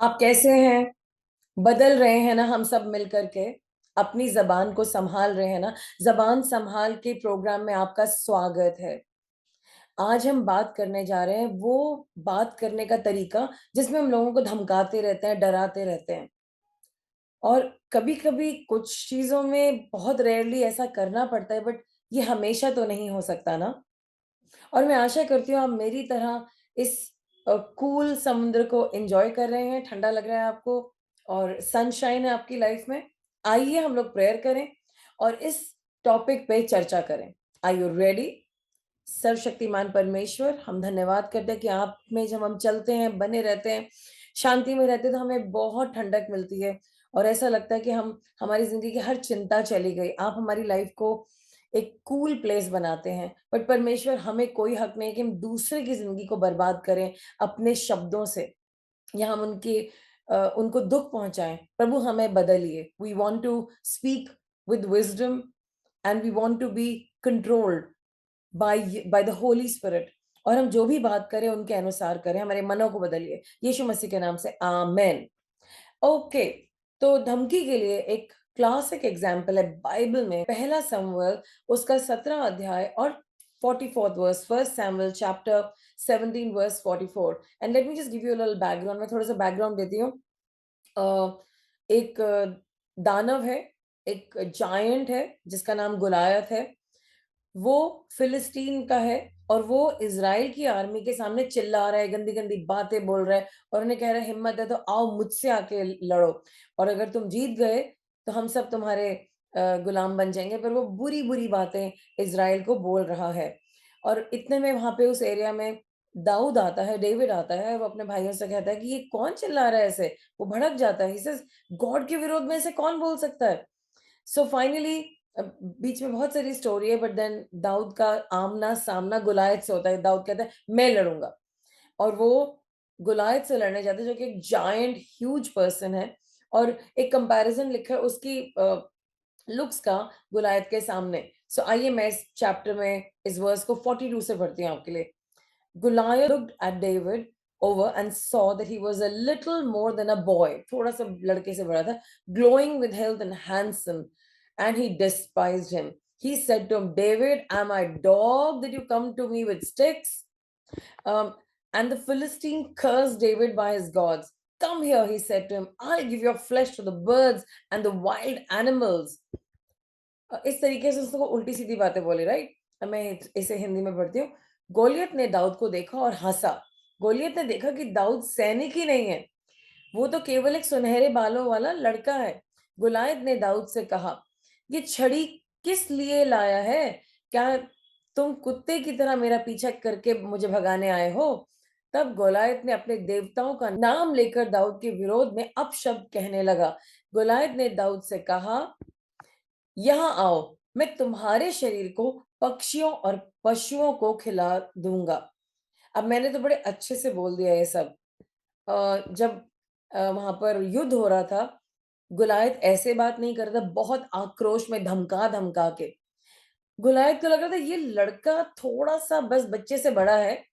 आप कैसे हैं? बदल रहे हैं ना हम सब मिल कर के, अपनी ज़बान को सँभाल रहे हैं ना? ज़बान सँभाल के प्रोग्राम में आपका स्वागत है। आज हम बात करने जा रहे हैं वो बात करने का तरीका जिसमें हम लोगों को धमकाते रहते हैं, डराते रहते हैं। और कभी-कभी कुछ चीज़ों में बहुत रेयरली ऐसा करना पड़ता है बट ये हमेशा तो नहीं हो सकता ना? और मैं आशा करती हूँ आप मेरी तरह इस कूल समुद्र को एन्जॉय कर रहे हैं, ठंडा लग रहा है आपको और सनशाइन है आपकी लाइफ में। आइए हम लोग प्रेयर करें और इस टॉपिक पे चर्चा करें। Are you ready? सर्वशक्तिमान परमेश्वर, हम धन्यवाद करते हैं कि आप में जब हम चलते हैं, बने रहते हैं, शांति में रहते हैं, तो हमें बहुत ठंडक मिलती है और ऐसा लगता है कि हम हमारी ज़िंदगी की हर चिंता चली गई। आप हमारी लाइफ़ को एक कूल प्लेस बनाते हैं, बट परमेश्वर हमें कोई हक नहीं है कि हम दूसरे की ज़िंदगी को बर्बाद करें अपने शब्दों से या हम उनको दुःख पहुँचाएँ। प्रभु हमें बदलिए। We want to speak with wisdom and we want to be controlled by the holy spirit और हम जो भी बात करें उनके अनुसार करें, हमारे मनों को बदलिए। यीशु मसीह के नाम से आमेन। ओके, तो धमकी के लिए एक क्लासिक एग्जाम्पल है बाइबल में पहला शमूएल उसका 17 अध्याय और 44th verse, first Samuel chapter 17 verse 44। And let me just give you a little background. मैं थोड़ा सा बैकग्राउंड देती हूँ। एक दानव है, एक जायंट है जिसका नाम गुलायत है। वो फिलिस्तीन का है और वो इज़राइल की आर्मी के सामने चिल्ला रहा है, गंदी-गंदी बातें बोल रहा है और उन्हें कह रहा है हिम्मत है तो आओ मुझसे आके लड़ो और अगर तुम जीत गए तो हम सब तुम्हारे गुलाम बन जाएँगे। पर वो बुरी-बुरी बातें इज़राइल को बोल रहा है और इतने में वहाँ पे उस एरिया में दाऊद आता है, डेविड आता है, वो अपने भाइयों से कहता है कि ये कौन चिल्ला रहा है ऐसे? वो भड़क जाता है, ही सेज़ गॉड के विरोध में ऐसे कौन बोल सकता है? सो फाइनली बीच में बहुत सारी स्टोरी है बट देन दाऊद का आमना-सामना गुलायत से होता है। दाऊद कहता है मैं लड़ूँगा और वो गुलायत से लड़ने जाता है जो कि एक जायंट ह्यूज पर्सन है और एक कंपैरिज़न लिखा है उसकी लुक्स का गुलायत के सामने। सो आइए मैं इस चैप्टर में इस वर्स को 42 से पढ़ती हूँ आपके लिए। Goliath looked at David over and saw that he was a little more than a boy, थोड़ा सा लड़के से बड़ा था, glowing with health and handsome, and he despised him. He said to him, David, am I dog that you come to me with sticks? Um, and the Philistine cursed David by his gods. Come here, he said to him, I'll give your flesh to the birds and the wild animals. इस तरीके से उसने वो उल्टी-सीधी बातें बोली, right? अब मैं इसे हिंदी में पढ़ती हूँ। गोलियत ने दाऊद को देखा और हँसा। गोलियत ने देखा कि दाऊद सैनिक ही नहीं है, वो तो केवल एक सुनहरे बालों वाला लड़का है। गुलायत ने दाऊद से कहा, "ये छड़ी किस लिए लाया है? क्या तुम कुत्ते की तरह मेरा पीछा करके मुझे भगाने आए हो?" तब गोलायत ने अपने देवताओं का नाम लेकर दाऊद के विरोध में अपशब्द कहने लगा। गोलायत ने दाऊद से कहा, यहाँ आओ, मैं तुम्हारे शरीर को पक्षियों और पशुओं को खिला दूँगा। अब मैंने तो बड़े अच्छे से बोल दिया ये सब। जब वहाँ पर युद्ध हो रहा था, गुलायत ऐसे बात नहीं कर रहा था, बहुत आक्रोश में धमका-धमका के। गुलायत को लग रहा था ये लड़का थोड़ा-सा बस बच्चे से बड़ा है,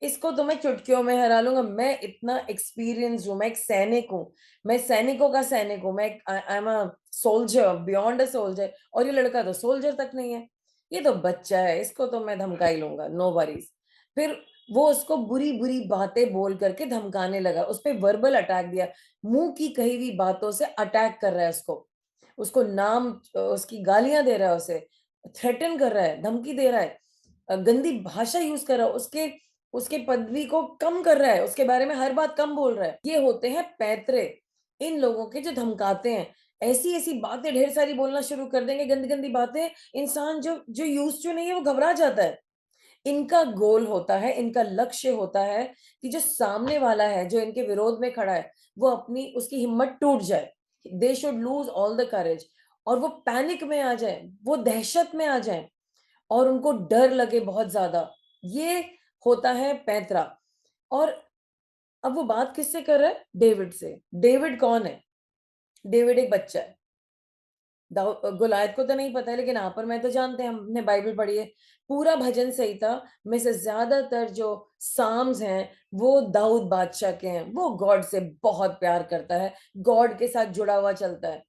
इसको तो मैं चुटकियों में हरा लूँगा। मैं इतना एक्सपीरियंस्ड हूँ, मैं एक सैनिक हूँ, मैं सैनिकों का सैनिक हूँ, मैं एक I am a soldier, beyond a soldier और ये लड़का तो सोल्जर तक नहीं है। ये तो बच्चा है, इसको तो मैं धमका ही लूँगा, नो वरीज़। फिर वो उसको बुरी-बुरी बातें बोल कर के धमकाने लगा, उसपे वर्बल अटैक दिया, मुँह की कही हुई बातों से अटैक कर रहा है उसको। उसको उसकी गालियाँ दे रहा है उसे, थ्रेटन कर रहा है, धमकी दे रहा है, गंदी भाषा यूज़ कर रहा है, उसके उसके पदवी को कम कर रहा है, उसके बारे में हर बात कम बोल रहा है। ये होते हैं पैंतरे, इन लोगों के जो धमकाते हैं। ऐसी-ऐसी बातें ढेर सारी बोलना शुरू कर देंगे, गंदी-गंदी बातें, इंसान जो जो यूज़्ड टू नहीं है, वो घबरा जाता है। इनका गोल होता है, इनका लक्ष्य होता है कि जो सामने वाला है, जो इनके विरोध में खड़ा है, वो अपनी उसकी हिम्मत टूट जाए। They should loose all the courage और वो पैनिक में आ जाएँ, वो दहशत में आ जाएँ और उनको डर लगे बहुत ज़्यादा। ये होता है पैंतरा। और अब वो बात किससे कर रहा है? डेविड से। डेविड कौन है? डेविड एक बच्चा है। गुलायत को तो नहीं पता है, लेकिन आप और मैं तो जानते हैं, हमने बाइबल पढ़ी है। पूरा भजन संहिता में से ज़्यादातर जो साम्स हैं, वो दाऊद बादशाह के हैं। वो गॉड से बहुत प्यार करता है, गॉड के साथ जुड़ा हुआ चलता है।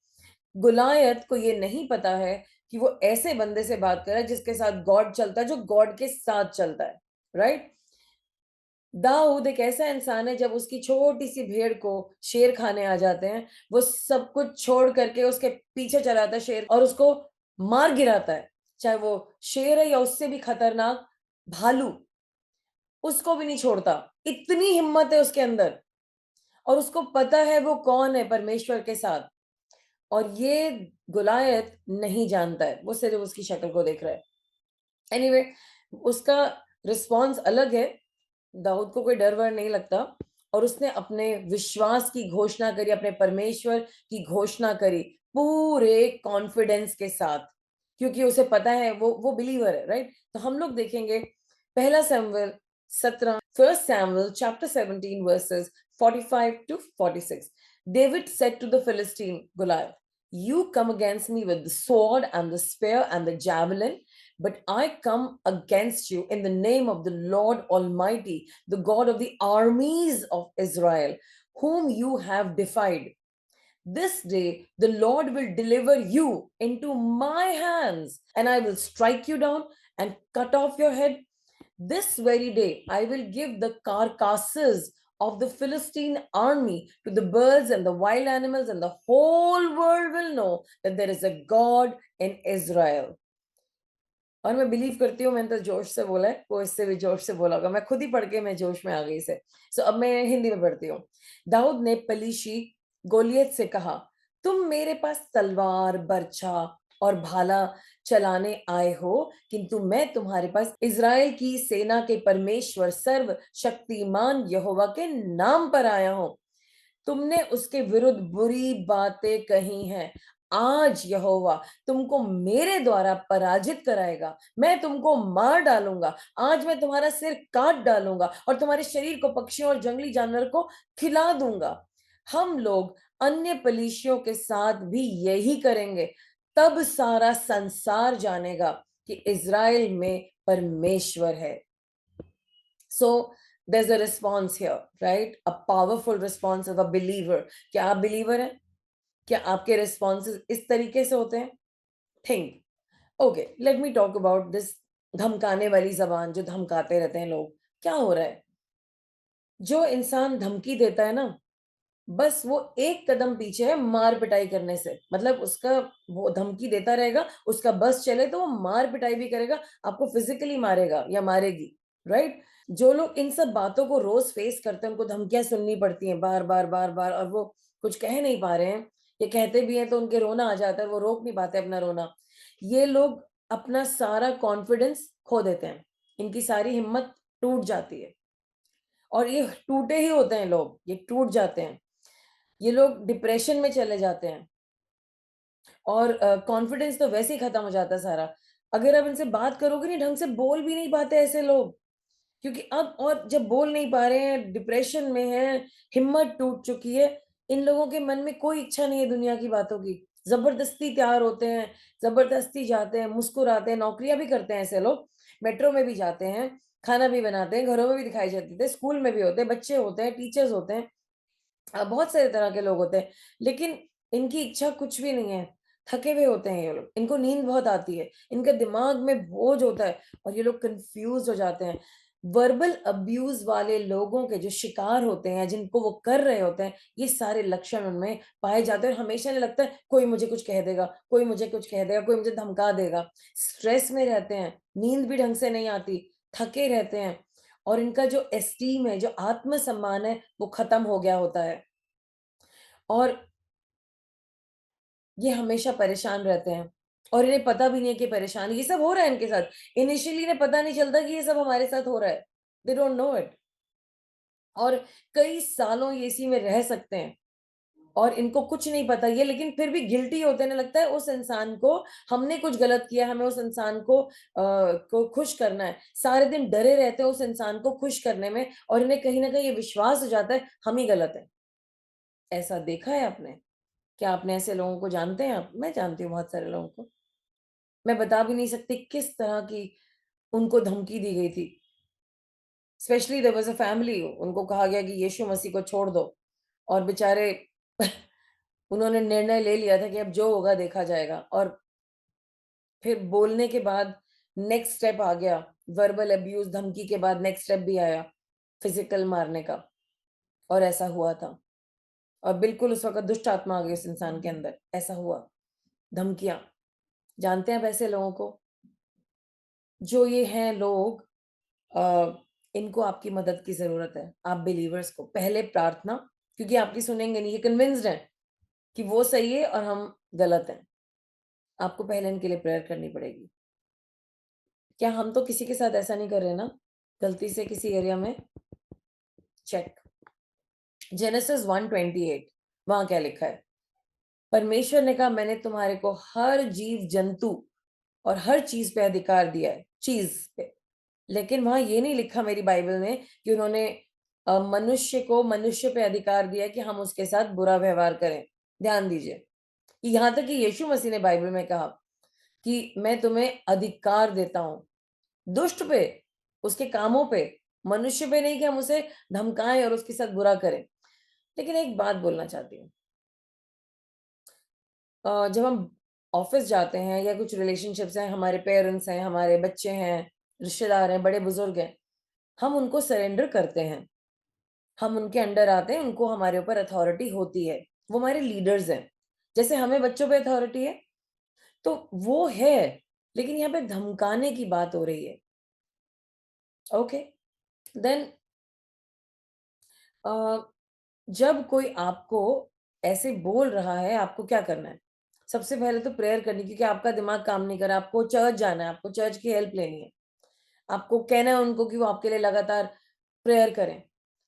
गुलायत को ये नहीं पता है कि वो ऐसे बंदे से बात कर रहा है जिसके साथ गॉड चलता है, जो गॉड के साथ चलता है, राइट? दाऊद एक ऐसा इंसान है, जब उसकी छोटी-सी भेड़ को शेर खाने आ जाते हैं, वो सब कुछ छोड़ करके उसके पीछे चला जाता है शेर और उसको मार गिराता है। चाहे वो शेर है या उससे भी खतरनाक भालू, उसको भी नहीं छोड़ता। इतनी हिम्मत है उसके अंदर और उसको पता है वो कौन है परमेश्वर के साथ। और ये गुलायत नहीं जानता है, वो सिर्फ़ उसकी शक्ल को देख रहा है। एनीवे उसका रिस्पॉन्स अलग है। दाऊद को कोई डर-वर नहीं लगता और उसने अपने विश्वास की घोषणा करी, अपने परमेश्वर की घोषणा करी, पूरे कॉन्फिडेंस के साथ, क्योंकि उसे पता है वो बिलीवर है, राइट? तो हम लोग देखेंगे पहला शमूएल 17 1 Samuel chapter 17 verses 45 to 46. David said to the Philistine Goliath, "You come against me with the sword and the spear and the javelin, but I come against you in the name of the Lord Almighty, the God of the armies of Israel, whom you have defied. This day the Lord will deliver you into my hands, and I will strike you down and cut off your head. This very day I will give the carcasses of the Philistine army to the birds and the wild animals, and the whole world will know that there is a God in Israel." और मैं believe करती हूँ, मैंने तो जोश से बोला है, वो इससे भी जोश से बोला होगा। मैं खुद ही पढ़ के मैं जोश में आ गई इसे। सो अब मैं हिंदी में पढ़ती हूँ। दाऊद ने पलीशी गोलियत से कहा, तुम मेरे पास तलवार, बर्छा और भाला चलाने आए हो, किंतु मैं तुम्हारे पास इज़राइल की सेना के परमेश्वर सर्वशक्तिमान यहोवा के नाम पर आया हूँ। तुमने उसके विरुद्ध बुरी बातें कही हैं। आज यहोवा तुमको मेरे द्वारा पराजित कराएगा। मैं तुमको मार डालूँगा। आज मैं तुम्हारा सिर काट डालूँगा और तुम्हारे शरीर को पक्षियों और जंगली जानवर को खिला दूँगा। हम लोग अन्य पलिश्तियों के साथ भी यही करेंगे। तब सारा संसार जानेगा कि इज़राइल में परमेश्वर है। So there's a response here, right? A powerful response of a believer. क्या आप believer हैं? क्या आपके responses इस तरीके से होते हैं? Think. Okay, let me talk about this धमकाने वाली ज़बान, जो धमकाते रहते हैं लोग। क्या हो रहा है? जो इंसान धमकी देता है ना, बस वो एक कदम पीछे है मार-पिटाई करने से। मतलब उसका वो धमकी देता रहेगा, उसका बस चले तो वो मार-पिटाई भी करेगा, आपको फिज़िकली मारेगा या मारेगी, राइट? जो लोग इन सब बातों को रोज़ फेस करते हैं, उनको धमकियाँ सुननी पड़ती हैं बार-बार, बार-बार, और वो कुछ कह नहीं पा रहे हैं, या कहते भी हैं तो उनके रोना आ जाता है, वो रोक नहीं पाते अपना रोना। ये लोग अपना सारा कॉन्फिडेंस खो देते हैं, इनकी सारी हिम्मत टूट जाती है और ये टूटे ही होते हैं लोग, ये टूट जाते हैं। ये लोग डिप्रेशन में चले जाते हैं और कॉन्फिडेंस तो वैसे ही खत्म हो जाता है सारा। अगर आप इनसे बात करोगे नहीं, ढंग से बोल भी नहीं पाते ऐसे लोग, क्योंकि अब और जब बोल नहीं पा रहे हैं, डिप्रेशन में हैं, हिम्मत टूट चुकी है, इन लोगों के मन में कोई इच्छा नहीं है दुनिया की बातों की। ज़बरदस्ती तैयार होते हैं, ज़बरदस्ती जाते हैं, मुस्कुराते हैं, नौकरियाँ भी करते हैं ऐसे लोग, मेट्रो में भी जाते हैं, खाना भी बनाते हैं, घरों में भी दिखाई देते थे, स्कूल में भी होते हैं, बच्चे होते हैं, टीचर्स होते हैं। बहुत सारे तरह के लोग होते हैं, लेकिन इनकी इच्छा कुछ भी नहीं है। थके हुए होते हैं ये लोग, इनको नींद बहुत आती है, इनके दिमाग में बोझ होता है और ये लोग कन्फ्यूज़ हो जाते हैं। वर्बल अब्यूज़ वाले लोगों के जो शिकार होते हैं, जिनको वो कर रहे होते हैं, ये सारे लक्षण उनमें पाए जाते हैं और हमेशा इन्हें लगता है कोई मुझे कुछ कह देगा, कोई मुझे कुछ कह देगा, कोई मुझे धमका देगा। स्ट्रेस में रहते हैं, नींद भी ढंग से नहीं आती, थके रहते हैं और इनका जो एस्टीम है, जो आत्मसम्मान है, वो खत्म हो गया होता है। और ये हमेशा परेशान रहते हैं और इन्हें पता भी नहीं है कि परेशान ये सब हो रहा है इनके साथ। इनिशियली इन्हें पता नहीं चलता कि ये सब हमारे साथ हो रहा है। They don't know it. और कई सालों ये इसी में रह सकते हैं और इनको कुछ नहीं पता ये, लेकिन फिर भी गिल्टी होते हैं। इन्हें लगता है उस इंसान को हमने कुछ गलत किया, हमें उस इंसान को खुश करना है। सारे दिन डरे रहते हैं उस इंसान को खुश करने में और इन्हें कहीं न कहीं ये विश्वास हो जाता है हम ही गलत हैं। ऐसा देखा है आपने? क्या आपने ऐसे लोगों को जानते हैं आप? मैं जानती हूँ बहुत सारे लोगों को। मैं बता भी नहीं सकती किस तरह की उनको धमकी दी गई थी। Specially there was a family, उनको कहा गया कि यीशु मसीह को छोड़ दो और बेचारे उन्होंने निर्णय ले लिया था कि अब जो होगा देखा जाएगा, और फिर बोलने के बाद नेक्स्ट स्टेप आ गया, वर्बल अब्यूज़, धमकी के बाद नेक्स्ट स्टेप भी आया, फिज़िकल मारने का, और ऐसा हुआ था। और बिल्कुल उस वक़्त दुष्ट आत्मा आ गई उस इंसान के अंदर, ऐसा हुआ, धमकियाँ। जानते हैं आप ऐसे लोगों को? जो ये हैं लोग, इनको आपकी मदद की ज़रूरत है, आप बिलीवर्स को। पहले प्रार्थना, क्योंकि आपकी सुनेंगे नहीं, ये कन्विंस्ड हैं कि वो सही है और हम गलत हैं। आपको पहले इनके लिए प्रेयर करनी पड़ेगी। क्या हम तो किसी के साथ ऐसा नहीं कर रहे ना? गलती से किसी एरिया में चेक। जेनेसिस 1:28, वहाँ क्या लिखा है? परमेश्वर ने कहा, मैंने तुम्हारे को हर जीव-जंतु और हर चीज़ पे अधिकार दिया है, चीज़ पे। लेकिन वहाँ ये नहीं लिखा मेरी बाइबल में कि उन्होंने मनुष्य को मनुष्य पे अधिकार दिया कि हम उसके साथ बुरा व्यवहार करें। ध्यान दीजिए, कि यहाँ तक कि यीशु मसीह ने बाइबल में कहा कि मैं तुम्हें अधिकार देता हूँ, दुष्ट पे, उसके कामों पे, मनुष्य पे नहीं कि हम उसे धमकाएँ और उसके साथ बुरा करें। लेकिन एक बात बोलना चाहती हूँ, जब हम ऑफ़िस जाते हैं या कुछ रिलेशनशिप्स हैं, हमारे पेरेंट्स हैं, हमारे बच्चे हैं, रिश्तेदार हैं, बड़े-बुज़ुर्ग हैं, हम उनको सरेंडर करते हैं। हम उनके अंडर आते हैं, उनको हमारे ऊपर अथॉरिटी होती है। वो हमारे लीडर्स हैं। जैसे हमें बच्चों पे अथॉरिटी है, तो वो है, लेकिन यहाँ पे धमकाने की बात हो रही है। ओके, देन अ, जब कोई आपको ऐसे बोल रहा है, आपको क्या करना है? सबसे पहले तो प्रेयर करनी, क्योंकि आपका दिमाग काम नहीं कर रहा, आपको चर्च जाना है, आपको चर्च की हेल्प लेनी है। आपको कहना है उनको कि वो आपके लिए लगातार प्रेयर करें।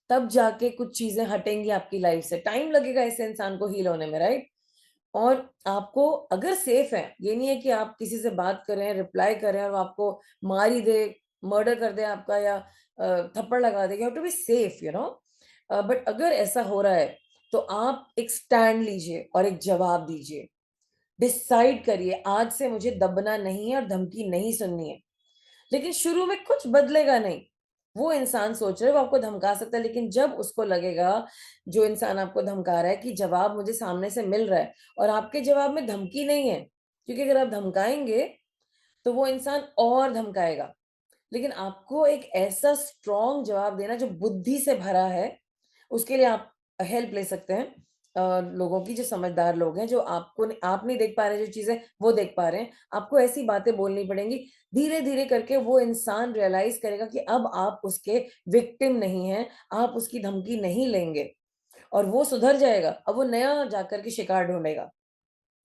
तब जाके कुछ चीज़ें हटेंगी आपकी लाइफ़ से। टाइम लगेगा ऐसे इंसान को हील होने में, राइट? और आपको अगर सेफ है, ये नहीं है कि आप किसी से बात कर रहे हैं, रिप्लाई कर रहे हैं और वो आपको मार ही दे, मर्डर कर दे आपका, या थप्पड़ लगा दे। You have to be safe, you know. But अगर ऐसा हो रहा है, तो आप एक स्टैंड लीजिए और एक जवाब दीजिए। डिसाइड करिए, आज से मुझे दबना नहीं है और धमकी नहीं सुननी है। लेकिन शुरू में कुछ बदलेगा नहीं। वो इंसान सोच रहा है वो आपको धमका सकता है, लेकिन जब उसको लगेगा, जो इंसान आपको धमका रहा है, कि जवाब मुझे सामने से मिल रहा है और आपके जवाब में धमकी नहीं है, क्योंकि अगर आप धमकाएँगे, तो वो इंसान और धमकाएगा। लेकिन आपको एक ऐसा स्ट्रॉन्ग जवाब देना जो बुद्धि से भरा है, उसके लिए आप हेल्प ले सकते हैं लोगों की, जो समझदार लोग हैं, जो आप नहीं देख पा रहे जो चीज़ें, वो देख पा रहे हैं। आपको ऐसी बातें बोलनी पड़ेंगी, धीरे-धीरे करके वो इंसान रियलाइज़ करेगा कि अब आप उसके विक्टिम नहीं हैं, आप उसकी धमकी नहीं लेंगे, और वो सुधर जाएगा। अब वो नया जाकर के शिकार ढूँढेगा।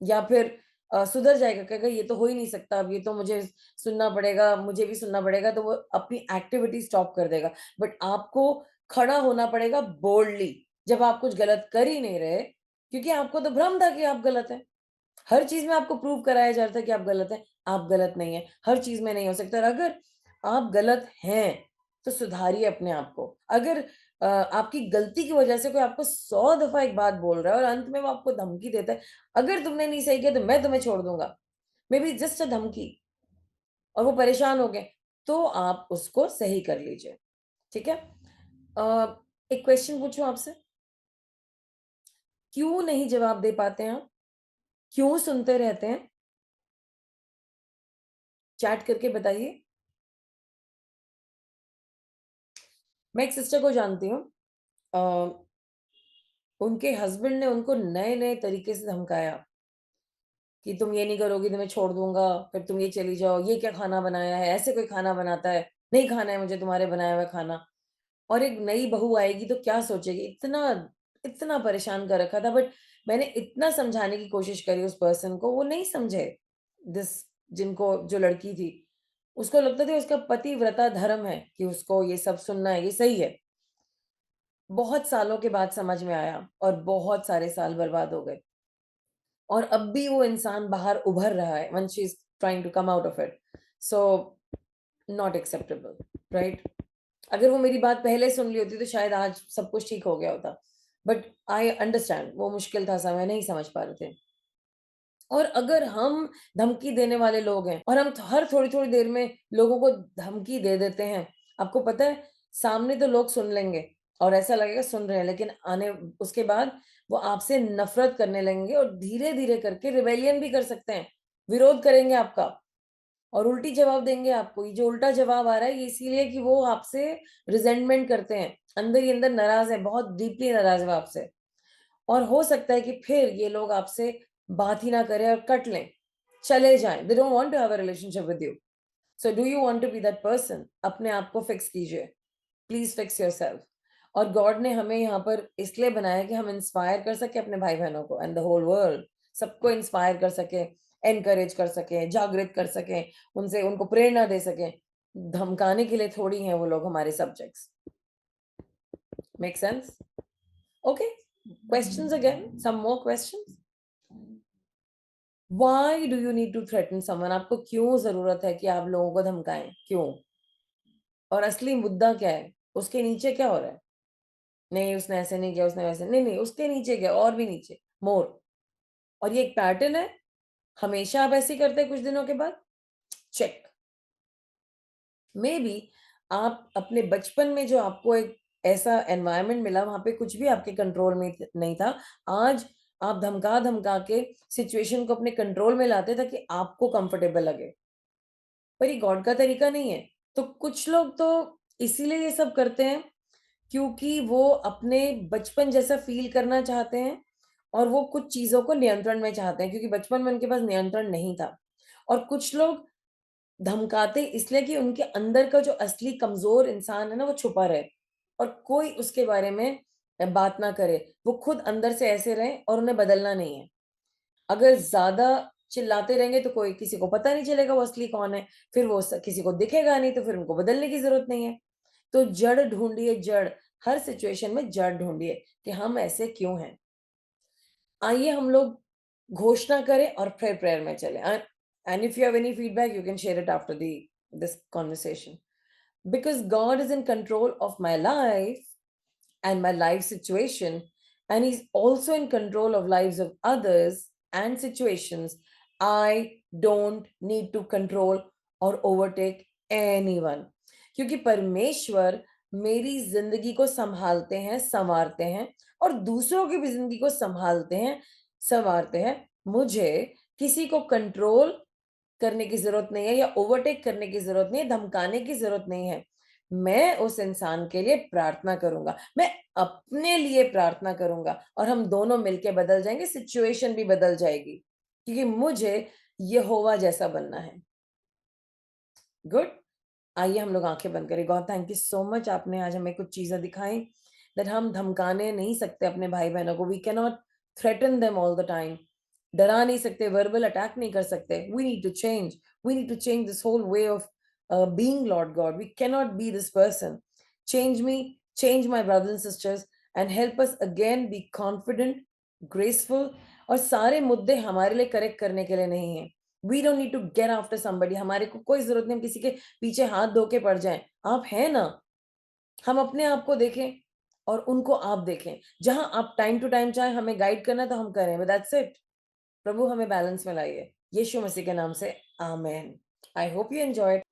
या फिर सुधर जाएगा, कहेगा ये तो हो ही नहीं सकता, अब ये तो मुझे सुनना पड़ेगा, मुझे भी सुनना पड़ेगा, तो वो अपनी एक्टिविटी स्टॉप कर देगा। बट आपको खड़ा होना पड़ेगा बोल्डली, जब आप कुछ गलत कर ही नहीं रहे, क्योंकि आपको तो भ्रम था कि आप गलत हैं। हर चीज़ में आपको प्रूव कराया जा रहा था कि आप गलत हैं, आप गलत नहीं हैं, हर चीज़ में नहीं हो सकता, और अगर आप गलत हैं, तो सुधारिए अपने आप को। अगर आपकी गलती की वजह से कोई आपको 100 दफ़ा एक बात बोल रहा है और अंत में वो आपको धमकी देता है, अगर तुमने नहीं सही किया तो मैं तुम्हें छोड़ दूँगा, मेबी जस्ट अ धमकी, और वो परेशान हो गए, तो आप उसको सही कर लीजिए, ठीक है? एक क्वेश्चन पूछूँ आपसे? क्यों नहीं जवाब दे पाते हैं आप? क्यों सुनते रहते हैं? चैट करके बताइए। मैं एक सिस्टर को जानती हूँ, अ, उनके हस्बैंड ने उनको नए-नए तरीके से धमकाया कि तुम ये नहीं करोगी तो मैं छोड़ दूँगा, फिर तुम ये चली जाओ, ये क्या खाना बनाया है, ऐसे कोई खाना बनाता है, नहीं खाना है मुझे तुम्हारे बनाया हुआ खाना। और एक नई बहू आएगी तो क्या सोचेगी? इतना इतना परेशान कर रखा था, बट मैंने इतना समझाने की कोशिश करी उस पर्सन को, वो नहीं समझे। दिस जिनको जो लड़की थी, उसको लगता था उसका पतिव्रता धर्म है कि उसको ये सब सुनना है, ये सही है। बहुत सालों के बाद समझ में आया और बहुत सारे साल बर्बाद हो गए, और अब भी वो इंसान बाहर उभर रहा है, when she is trying to come out of it. So not acceptable, right? अगर वो मेरी बात पहले सुन ली होती तो शायद आज सब कुछ ठीक हो गया होता। बट आई अंडरस्टैंड वो मुश्किल था समय, नहीं समझ पा रहे थे। और अगर हम धमकी देने वाले लोग हैं और हम हर थोड़ी-थोड़ी देर में लोगों को धमकी दे देते हैं, आपको पता है सामने तो लोग सुन लेंगे और ऐसा लगेगा सुन रहे हैं, लेकिन आने उसके बाद वो आपसे नफ़रत करने लगेंगे और धीरे-धीरे करके रिबेलियन भी कर सकते हैं, विरोध करेंगे आपका और उल्टी जवाब देंगे आपको। ये जो उल्टा जवाब आ रहा है ये इसीलिए कि वो आपसे रिज़ेंटमेंट करते हैं, अंदर ही अंदर नाराज़ है, बहुत डीपली नाराज़ है वो आपसे। और हो सकता है कि फिर ये लोग आपसे बात ही ना करें और कट लें, चले जाएँ। They don't want to have a relationship with you. So do you want to be that person? अपने आप को फिक्स कीजिए। Please fix yourself. और गॉड ने हमें यहाँ पर इसलिए बनाया है कि हम इंस्पायर कर सकें अपने भाई-बहनों को एंड द होल वर्ल्ड। सबको इंस्पायर कर सकें, एनकरेज कर सकें, जागृत कर सकें, उनसे उनको प्रेरणा दे सकें। धमकाने के लिए थोड़ी हैं वो लोग हमारे subjects. Make sense? Okay, questions again? Some more questions? Why do you need to threaten someone? आपको क्यों ज़रूरत है कि आप लोगों को धमकाएँ? क्यों? और असली मुद्दा क्या है? उसके नीचे क्या हो रहा है? नहीं, उसने ऐसे नहीं किया, उसने वैसे नहीं, नहीं, उसके नीचे क्या? और भी नीचे, मोर। और ये एक पैटर्न है, हमेशा आप ऐसे ही करते हैं कुछ दिनों के बाद? चेक। मेबी आप अपने बचपन में जो आपको एक ऐसा एनवायरनमेंट मिला, वहाँ पे कुछ भी आपके कंट्रोल में नहीं था। आज आप धमका-धमका के सिचुएशन को अपने कंट्रोल में लाते ताकि आपको कंफर्टेबल लगे। पर ये गॉड का तरीका नहीं है। तो कुछ लोग तो इसीलिए ये सब करते हैं क्योंकि वो अपने बचपन जैसा फ़ील करना चाहते हैं और वो कुछ चीज़ों को नियंत्रण में चाहते हैं क्योंकि बचपन में उनके पास नियंत्रण नहीं था। और कुछ लोग धमकाते इसलिए कि उनके अंदर का जो असली कमज़ोर इंसान है ना, वो छुपा रहे और कोई उसके बारे में बात ना करे। वो खुद अंदर से ऐसे रहें और उन्हें बदलना नहीं है। अगर ज़्यादा चिल्लाते रहेंगे तो कोई किसी को पता नहीं चलेगा वो असली कौन है, फिर वो किसी को दिखेगा नहीं तो फिर उनको बदलने की ज़रूरत नहीं है। तो जड़ ढूँढिए जड़, हर सिचुएशन में जड़ ढूँढिए कि हम ऐसे क्यों हैं? आइए हम लोग घोषणा करें और फिर प्रेयर में चलें। And if you have any feedback you can share it after the this conversation. Because God is in control of my life and my life situation, and he's also in control of lives of others and situations. I don't need to control or overtake anyone, क्योंकि परमेश्वर मेरी जिंदगी को संभालते हैं, संवारते हैं और दूसरों की भी जिंदगी को संभालते हैं, संवारते हैं। मुझे किसी को कंट्रोल करने की ज़रूरत नहीं है या ओवरटेक करने की ज़रूरत नहीं है, धमकाने की ज़रूरत नहीं है। मैं उस इंसान के लिए प्रार्थना करूँगा, मैं अपने लिए प्रार्थना करूँगा और हम दोनों मिलके बदल जाएँगे, सिचुएशन भी बदल जाएगी, क्योंकि मुझे यहोवा जैसा बनना है। गुड? आइए हम लोग आँखें बंद करें। God thank you so much आपने आज हमें कुछ चीज़ें दिखाई दैट हम धमकाने नहीं सकते अपने भाई-बहनों को। We can not threaten them all the time. डरा नहीं सकते, वर्बल अटैक नहीं कर सकते। We need to change. We need to change this whole way of being Lord God. We can not be this person. Change me, change my brothers and sisters and help us again be confident, graceful और सारे मुद्दे हमारे लिए correct करने के लिए नहीं हैं। We don't need to get after somebody. हमारे को कोई ज़रूरत नहीं हम किसी के पीछे हाथ धो के पड़ जाएँ। आप हैं ना, हम अपने आप को देखें और उनको आप देखें। जहाँ आप टाइम टू टाइम चाहें हमें गाइड करना है तो हम करें, बट दैट्स इट। प्रभु हमें बैलेंस में लाइए। यीशु मसीह के नाम से आमेन। I hope you enjoyed.